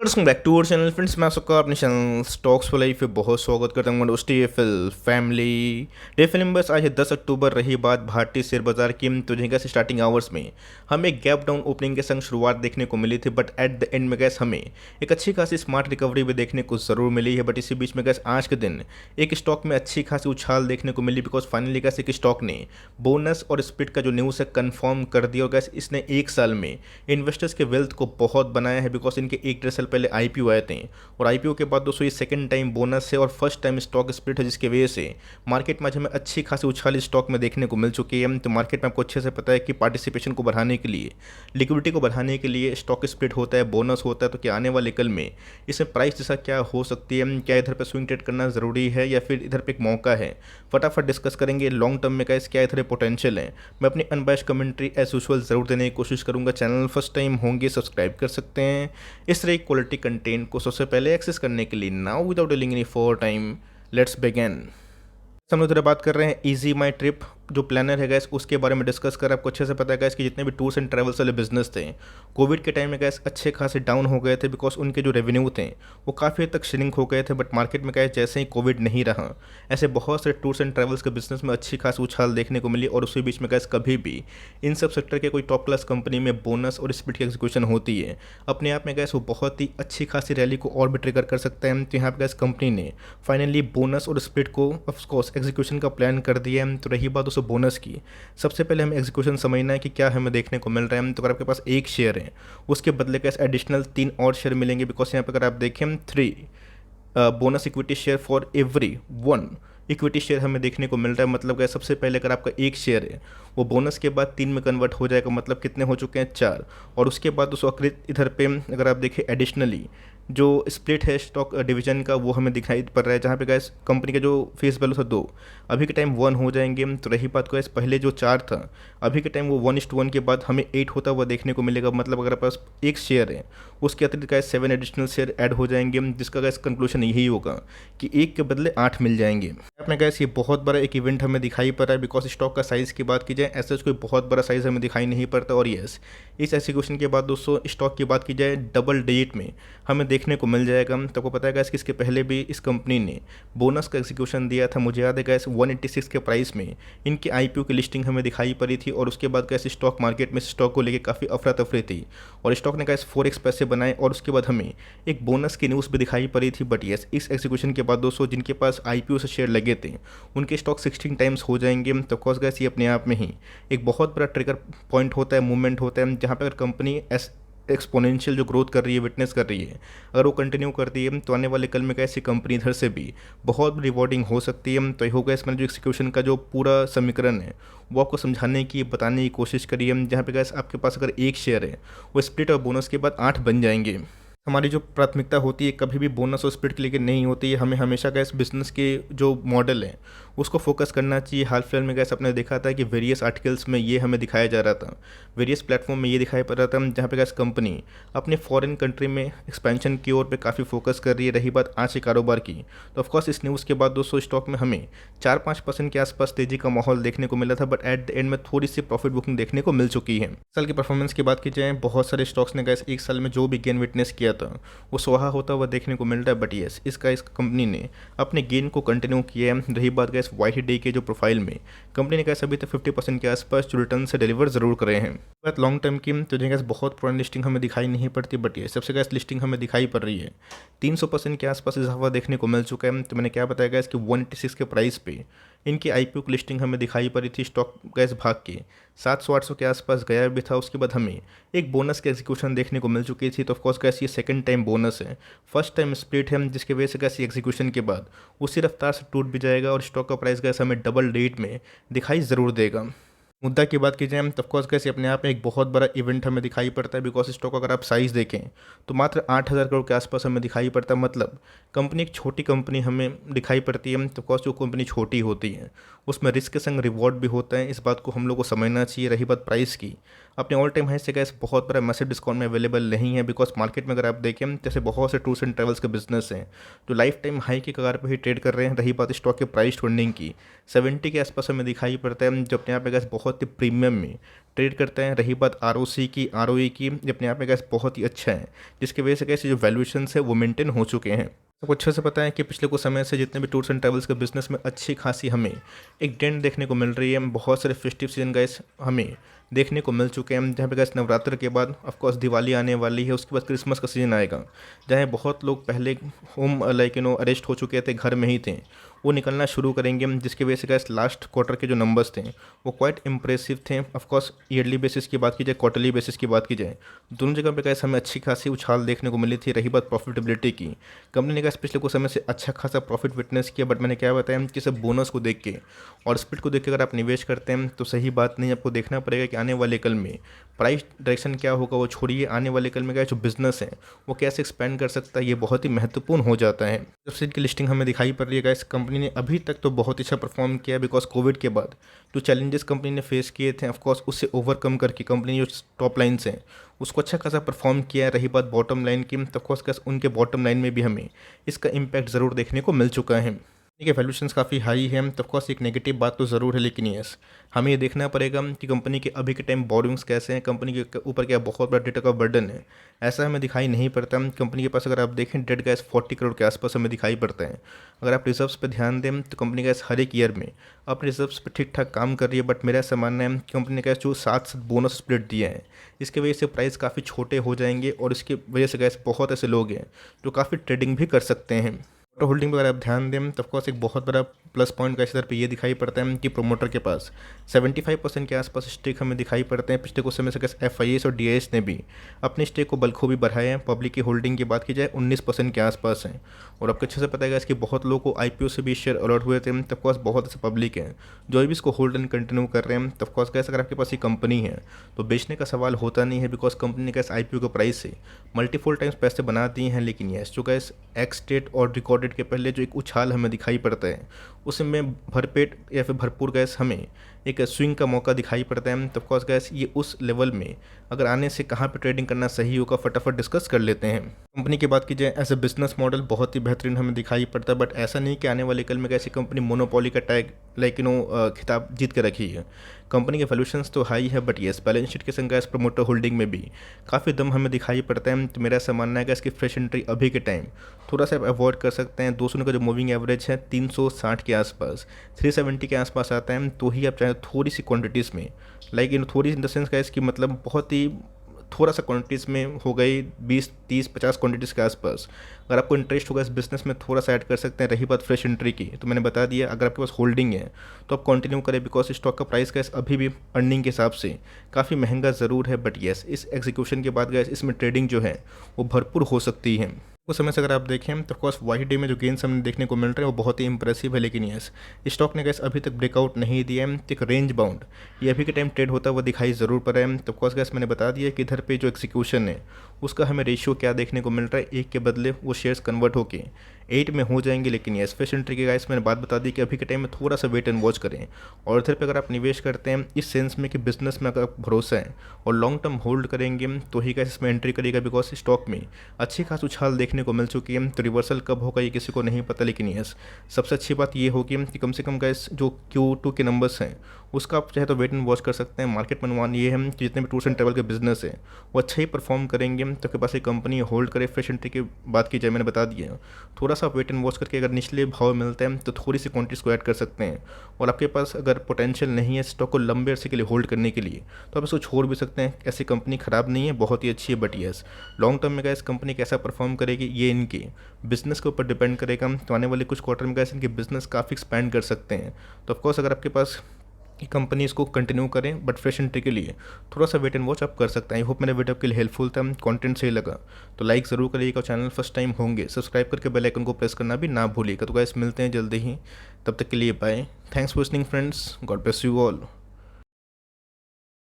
Welcome back to our channel friends. मैं आपका अपने चैनल स्टॉक्स फॉर लाइफ पे बहुत स्वागत करता हूँ। उस टीएफएल फैमिली डे फिल्म बस आज है 10 अक्टूबर। रही बात भारतीय शेयर बाजार की, तो जहाँ से स्टार्टिंग आवर्स में हमें गैप डाउन ओपनिंग के संग शुरुआत देखने को मिली थी, बट एट द एंड में गैस हमें एक अच्छी खासी स्मार्ट रिकवरी भी देखने को ज़रूर मिली है। बट इसी बीच में गैस आज के दिन एक स्टॉक में अच्छी खासी उछाल देखने को मिली, बिकॉज फाइनली गैस एक स्टॉक ने बोनस और स्प्लिट का जो न्यूज़ है कन्फर्म कर दिया। और गैस इसने एक साल में इन्वेस्टर्स के वेल्थ को बहुत बनाया है, बिकॉज इनके एक डेढ़ साल पहले आईपीओ आए थे, और आईपीओ के बाद दोस्तों ये सेकंड टाइम बोनस है और फर्स्ट टाइम स्टॉक स्प्लिट है, जिसकी वजह से मार्केट में आज हमें अच्छी खासी उछाल स्टॉक में देखने को मिल चुकी है। तो मार्केट में आपको अच्छे से पता है कि पार्टिसिपेशन को बढ़ाने के लिए, लिक्विडिटी को बढ़ाने के लिए स्टॉक स्प्लिट होता है, बोनस होता है। तो क्या आने वाले कल में इसमें प्राइस जैसा क्या हो सकती है, क्या इधर पर स्विंग ट्रेड करना ज़रूरी है या फिर इधर पर एक मौका है, फटाफट डिस्कस करेंगे। लॉन्ग टर्म में क्या इधर पोटेंशियल है, मैं अपनी अनबायस्ड कमेंट्री एज यूजुअल ज़रूर देने की कोशिश करूँगा। चैनल फर्स्ट टाइम होंगे सब्सक्राइब कर सकते हैं इस तरह क्वालिटी कंटेंट को सबसे पहले एक्सेस करने के लिए। Now without dealing any for time, let's begin. हम लोग बात कर रहे हैं इजी माई ट्रिप जो प्लानर है गैस, उसके बारे में डिस्कस कर। आपको अच्छे से पता है गैस कि जितने भी टूर्स एंड ट्रैवल्स वाले बिजनेस थे कोविड के टाइम में गैस अच्छे खासे डाउन हो गए थे, बिकॉज उनके जो रेवेन्यू थे वो काफ़ी हद तक श्रिंक हो गए थे। बट मार्केट में गैस जैसे ही कोविड नहीं रहा, ऐसे बहुत से टूर्स एंड ट्रैवल्स के बिजनेस में अच्छी खासी उछाल देखने को मिली। और उसी बीच में गैस कभी भी इन सब सेक्टर के कोई टॉप क्लास कंपनी में बोनस और स्प्लिट की एग्जीक्यूशन होती है, अपने आप में गैस वो बहुत ही अच्छी खासी रैली को और भी ट्रिगर कर सकता है। तो यहाँ पर गैस कंपनी ने फाइनली बोनस और स्प्लिट को ऑफकोर्स एग्जीक्यूशन का प्लान कर दिया है। तो रही बात उस बोनस की, सबसे पहले हमें एग्जीक्यूशन समझना है कि क्या हमें देखने को मिल रहा है। तो अगर आपके पास एक शेयर है, उसके बदले कैसे एडिशनल 3 और शेयर मिलेंगे, बिकॉज यहाँ पर अगर आप देखें 3 bonus equity share for every 1 equity share हमें देखने को मिल रहा है। मतलब क्या, सबसे पहले अगर आपका एक शेयर है वो बोनस के बाद 3 में कन्वर्ट हो जाएगा, मतलब कितने हो चुके हैं 4। और उसके बाद उस अकृत इधर पे अगर आप देखें एडिशनली जो स्प्लिट है स्टॉक डिवीजन का, वो हमें दिखाई पड़ रहा है, जहाँ पे गैस कंपनी का जो फेस वैल्यू था 2, अभी के टाइम 1 हो जाएंगे। तो रही बात गैस पहले जो 4 था, अभी के टाइम वो 1:1 के बाद हमें 8 होता हुआ देखने को मिलेगा। मतलब अगर पास एक शेयर है उसके अतिरिक्त गैस 7 एडिशनल शेयर ऐड हो जाएंगे, जिसका गैस कंक्लूजन यही होगा कि एक के बदले 8 मिल जाएंगे। अपने गैस ये बहुत बड़ा एक इवेंट हमें दिखाई पड़ रहा है, बिकॉज स्टॉक का साइज़ की बात की जाए ऐसा कोई बहुत बड़ा साइज़ हमें दिखाई नहीं पड़ता। और यस, इस एग्जीक्यूशन के बाद दोस्तों स्टॉक की बात की जाए डबल डिजिट में हमें देखने को मिल जाएगा। तो आपको पता है गैस कि इसके पहले भी इस कंपनी ने बोनस का एग्जीक्यूशन दिया था। मुझे याद है गैस 186 के प्राइस में इनकी आईपीओ की लिस्टिंग हमें दिखाई पड़ी थी, और उसके बाद गैस स्टॉक मार्केट में स्टॉक को लेकर काफ़ी अफरा तफरी थी, और स्टॉक ने गैस 4x पैसे बनाए, और उसके बाद हमें एक बोनस की न्यूज़ भी दिखाई पड़ी थी। बट यस, इस एग्जीक्यूशन के बाद दोस्तों जिनके पास आईपीओ से शेयर लगे थे उनके स्टॉक 16 टाइम्स हो जाएंगे। तो कॉस गैस ये अपने आप में ही एक बहुत बड़ा ट्रिगर पॉइंट होता है, मूवमेंट होता है, जहाँ पर अगर कंपनी एक्सपोनेंशियल जो ग्रोथ कर रही है, विटनेस कर रही है, अगर वो कंटिन्यू करती है तो आने वाले कल में कैसी कंपनी इधर से भी बहुत रिवॉर्डिंग हो सकती है। तो ये होगा इसमें जो एक्सिक्यूशन का जो पूरा समीकरण है वो आपको समझाने की, बताने की कोशिश करी है, जहाँ पे गैस आपके पास अगर एक शेयर है वो स्प्लिट और बोनस के बाद 8 बन जाएंगे। हमारी जो प्राथमिकता होती है कभी भी बोनस और स्प्लिट के लिए नहीं होती है, हमें हमेशा गैस बिजनेस के जो मॉडल है उसको फोकस करना चाहिए। हाल फिलहाल में गैस आपने देखा था कि वेरियस आर्टिकल्स में ये हमें दिखाया जा रहा था, वेरियस प्लेटफॉर्म में ये दिखाई पड़ रहा था, जहाँ पे गैस कंपनी अपने फॉरेन कंट्री में एक्सपेंशन की ओर पे काफ़ी फोकस कर रही है। रही बात आज के कारोबार की, तो ऑफकोर्स इस न्यूज़ के बाद दोस्तों स्टॉक में हमें 4-5% के आसपास तेजी का माहौल देखने को मिला था, बट एट द एंड में थोड़ी सी प्रॉफिट बुकिंग देखने को मिल चुकी है। साल की परफॉर्मेंस की बात की जाए, बहुत सारे स्टॉक्स ने गैस एक साल में जो भी गेन विटनेस किया था वो स्वाहा होता हुआ देखने को मिल रहा है। बट यस, इस कंपनी ने अपने गेन को कंटिन्यू किया है। रही बात गैस वाई डे के जो प्रोफाइल में कंपनी ने गैस अभी तक 50% के आसपास जो रिटर्न से डिलीवर जरूर करे हैं। बात लॉन्ग टर्म की, तो गैस बहुत पुरानी लिस्टिंग हमें दिखाई नहीं पड़ती, बट ये सबसे गैस लिस्टिंग हमें दिखाई पड़ रही है 300% के आसपास इजाफा देखने को मिल चुका है। तो मैंने क्या बताया गैस कि 186 के प्राइस पे इनकी आईपीओ की लिस्टिंग हमें दिखाई पड़ी थी। स्टॉक गैस भाग के 700-800 के आसपास गया भी था। उसके बाद हमें एक बोनस की एग्जीक्यूशन देखने को मिल चुकी थी। तो ऑफकोर्स गैस ये सेकंड टाइम बोनस है, फर्स्ट टाइम स्प्लिट है, जिसकी वजह से गैस एग्जीक्यूशन के बाद उसी रफ्तार से टूट भी जाएगा और स्टॉक का प्राइस गैस हमें डबल रेट में दिखाई ज़रूर देगा। मुद्दा की बात की जाए तो ऑफकोर्स कैसे अपने आप में एक बहुत बड़ा इवेंट हमें दिखाई पड़ता है, बिकॉज स्टॉक अगर आप साइज़ देखें तो मात्र 8,000 करोड़ के आसपास हमें दिखाई पड़ता है। मतलब कंपनी एक छोटी कंपनी हमें दिखाई पड़ती है। तो ऑफकोर्स जो कंपनी छोटी होती है उसमें रिस्क के संग रिवॉर्ड भी होता है, इस बात को हम लोग को समझना चाहिए। रही बात प्राइस की, अपने ऑल टाइम हाई से गैस बहुत बड़ा मैसिव डिस्काउंट में अवेलेबल नहीं है, बिकॉज मार्केट में अगर आप देखें जैसे बहुत से टूर्स एंड ट्रैवल्स के बिजनेस हैं जो लाइफ टाइम हाई की कगार पर ही ट्रेड कर रहे हैं। रही बात स्टॉक के प्राइस ट्रेंडिंग की, 70 के आसपास हमें दिखाई पड़ता है जो अपने आप में गैस बहुत ही प्रीमियम में ट्रेड करते हैं। रही बात ROC की, ROE की, जो अपने आप में गैस बहुत ही अच्छा है, जिसकी वजह से गैस जो वैल्यूएशन है वो मेंटेन हो चुके हैं। सबको अच्छे से पता है कि पिछले कुछ समय से जितने भी टूर्स एंड ट्रैवल्स के बिजनेस में अच्छी खासी हमें एक ट्रेंड देखने को मिल रही है। बहुत सारे फेस्टिव सीजन गैस हमें देखने को मिल चुके हैं, जहाँ पे गैस नवरात्र के बाद ऑफकोर्स दिवाली आने वाली है, उसके बाद क्रिसमस का सीज़न आएगा, जहाँ बहुत लोग पहले होम अरेस्ट हो चुके थे, घर में ही थे, वो निकलना शुरू करेंगे, जिसकी वजह से गैस लास्ट क्वार्टर के जो नंबर्स थे वो क्वाइट इंप्रेसिव थे। ऑफकोर्स ईयरली बेसिस की बात की जाए, क्वार्टरली बेसिस की बात की जाए, दोनों जगह पे गैस हमें अच्छी खासी उछाल देखने को मिली थी। रही बात प्रॉफिटेबिलिटी की, कंपनी ने गैस पिछले कुछ समय से अच्छा खासा प्रॉफिट विटनेस किया, बट मैंने क्या बताया कि सब बोनस को देख के और स्पीड को देख के अगर आप निवेश करते हैं तो सही बात नहीं। आपको देखना पड़ेगा कि आने वाले कल में प्राइस डायरेक्शन क्या होगा, वो छोड़िए, आने वाले कल में क्या जो बिजनेस है वो कैसे एक्सपेंड कर सकता है, ये बहुत ही महत्वपूर्ण हो जाता है। जब से इनकी लिस्टिंग हमें दिखाई पड़ रही है गैस, कंपनी ने अभी तक तो बहुत अच्छा परफॉर्म किया है, बिकॉज कोविड के बाद जो चैलेंजेस कंपनी ने फेस किए थे ऑफकोर्स उससे ओवरकम करके कंपनी जो टॉप लाइन्स हैं उसको अच्छा खासा परफॉर्म किया है। रही बात बॉटम लाइन की, तो ऑफकोर्स गैस उनके बॉटम लाइन में भी हमें इसका इम्पैक्ट ज़रूर देखने को मिल चुका है। ठीक है, वैल्यूशंस काफ़ी हाई है, तो ऑफकोर्स एक नेगेटिव बात तो ज़रूर है, लेकिन यस हमें ये देखना पड़ेगा कि कंपनी के अभी के टाइम बोरिंग्स कैसे हैं, कंपनी के ऊपर क्या बहुत बड़ा डेटा का बर्डन है, ऐसा हमें दिखाई नहीं पड़ता। कंपनी के पास अगर आप देखें डेट गैस 40 करोड़ के आसपास हमें दिखाई पड़ता है। अगर आप रिजर्व्स पे ध्यान दें तो कंपनी गैस हर एक ईयर में अपने रिजर्व्स पे ठीक ठाक काम कर रही है, बट मेरा ऐसा मानना है कंपनी ने गैस जो 7 बोनस स्प्लिट दिए हैं इसके वजह से प्राइस काफ़ी छोटे हो जाएंगे, और इसकी वजह से गैस बहुत ऐसे लोग हैं जो काफ़ी ट्रेडिंग भी कर सकते हैं। प्रोमोटर होल्डिंग पर अगर आप ध्यान दें तो ऑफकोर्स एक बहुत बड़ा प्लस पॉइंट का इस तरह पे ये दिखाई पड़ता है कि प्रोमोटर के पास 75% के आसपास स्टेक हमें दिखाई पड़ते हैं। पिछले कुछ समय से FIS और DIS ने भी अपने स्टेक को बखूबी बढ़ाया है। पब्लिक की होल्डिंग की बात की जाए 19% के आसपास है, और आपको अच्छे से पता है इसकी बहुत लोगों को IPO से भी शेयर अलॉट हुए थे। तो ऑफकोर्स बहुत ऐसे पब्लिक हैं जो अभी इसको होल्ड एंड कंटिन्यू कर रहे हैं। तो ऑफकोर्स गैस अगर आपके पास ये कंपनी है तो बेचने का सवाल होता नहीं है, बिकॉज कंपनी ने गैस IPO के प्राइस से मल्टीपल टाइम्स पैसे बना दिए हैं। लेकिन यस जो गैस एक्स डेट और रिकॉर्डेड के पहले जो एक उछाल हमें दिखाई पड़ता है उसमें भरपेट या फिर भरपूर गैस हमें एक स्विंग का मौका दिखाई पड़ता है। तो ऑफकोर्स गैस ये उस लेवल में अगर आने से कहाँ पे ट्रेडिंग करना सही होगा फटाफट डिस्कस कर लेते हैं। कंपनी की बात की जाए एज ए बिजनेस मॉडल बहुत ही बेहतरीन हमें दिखाई पड़ता है, बट ऐसा नहीं कि आने वाले कल में कैसी कंपनी मोनोपोली का टैग खिताब जीत के रखी है। कंपनी के वैल्यूशंस तो हाई है, बट येस बैलेंस शीट के संग गैस प्रमोटर होल्डिंग में भी काफ़ी दम हमें दिखाई पड़ता है। तो मेरा ऐसा मानना है कि इसकी फ्रेश एंट्री अभी के टाइम थोड़ा सा अवॉइड कर सकते हैं। 200 का जो मूविंग एवरेज है 360 के आसपास, 370 के आसपास आता है, तो ही आप चाहे थोड़ी सी क्वांटिटीज़ में थोड़ी इन द सेंस का इसकी मतलब बहुत ही थोड़ा सा क्वांटिटीज़ में हो गई 20 30 50 क्वांटिटीज़ के आसपास अगर आपको इंटरेस्ट होगा इस बिज़नेस में थोड़ा सा ऐड कर सकते हैं। रही बात फ्रेश एंट्री की, तो मैंने बता दिया अगर आपके पास होल्डिंग है तो आप कंटिन्यू करें, बिकॉज स्टॉक का प्राइस गैस अभी भी अर्निंग के हिसाब से काफ़ी महंगा ज़रूर है, बट येस इस एग्जीक्यूशन के बाद गैस इसमें ट्रेडिंग जो है वो भरपूर हो सकती है। उस समय से अगर आप देखें तो ऑफकोर्स वाई डे में जो गेंस हमें देखने को मिल रहे हैं वो बहुत ही इंप्रेसिव है, लेकिन यस स्टॉक ने गैस अभी तक ब्रेकआउट नहीं दिया है। एक रेंज बाउंड ये अभी के टाइम ट्रेड होता हुआ दिखाई ज़रूर पड़ रहा है। तो ऑफकोर्स गैस मैंने बता दिया कि इधर पे जो एक्सिक्यूशन है उसका हमें रेशियो क्या देखने को मिल रहा है, 1 के बदले वो शेयर्स कन्वर्ट होके 8 में हो जाएंगे। लेकिन यस फ्रेश एंट्री के गाइस मैंने बात बता दी कि अभी के टाइम में थोड़ा सा वेट एंड वॉच करें, और इधर पे अगर आप निवेश करते हैं इस सेंस में कि बिजनेस में अगर भरोसा है और लॉन्ग टर्म होल्ड करेंगे तो ही गैस इसमें एंट्री करेगा, बिकॉज स्टॉक में अच्छी खास उछाल देखने को मिल चुकी है। तो रिवर्सल कब होगा ये किसी को नहीं पता, लेकिन यस सबसे अच्छी बात ये होगी कि कम से कम गैस जो Q2 के नंबर्स हैं उसका आप चाहे तो वेट एंड वॉच कर सकते हैं। मार्केट में अनुमान ये है कि जितने भी टूर्स एंड ट्रैवल के बिजनेस है वो अच्छा ही परफॉर्म करेंगे। तो आपके पास एक कंपनी होल्ड करे, फ्रेश एंट्री की बात की जाए मैंने बता दिया, थोड़ा सा वेट एंड वॉच करके अगर निचले भाव मिलते हैं तो थोड़ी सी क्वांटिटीज़ को ऐड कर सकते हैं। और आपके पास अगर पोटेंशियल नहीं है स्टॉक को लंबे अरसे के लिए होल्ड करने के लिए तो आप इसको छोड़ भी सकते हैं। ऐसी कंपनी ख़राब नहीं है, बहुत ही अच्छी है, बट यस लॉन्ग टर्म में गैस कंपनी कैसा परफॉर्म करेगी ये इनके बिजनेस के ऊपर डिपेंड करेगा। तो आने वाले कुछ क्वार्टर में गैस इनके बिजनेस काफ़ी एक्सपैंड कर सकते हैं। तो ऑफकोर्स अगर आपके पास कंपनी इसको कंटिन्यू करें, बट फ्रेश एंट्री के लिए थोड़ा सा वेट एंड वॉच आप कर सकते हैं। आई होप मेरा वीडियो आपके लिए हेल्पफुल था, कंटेंट सही लगा तो लाइक ज़रूर करिएगा। चैनल फर्स्ट टाइम होंगे सब्सक्राइब करके बेल आइकन को प्रेस करना भी ना भूलिएगा। तो गाइस मिलते हैं जल्दी ही, तब तक के लिए bye. Thanks for listening friends, God bless you all.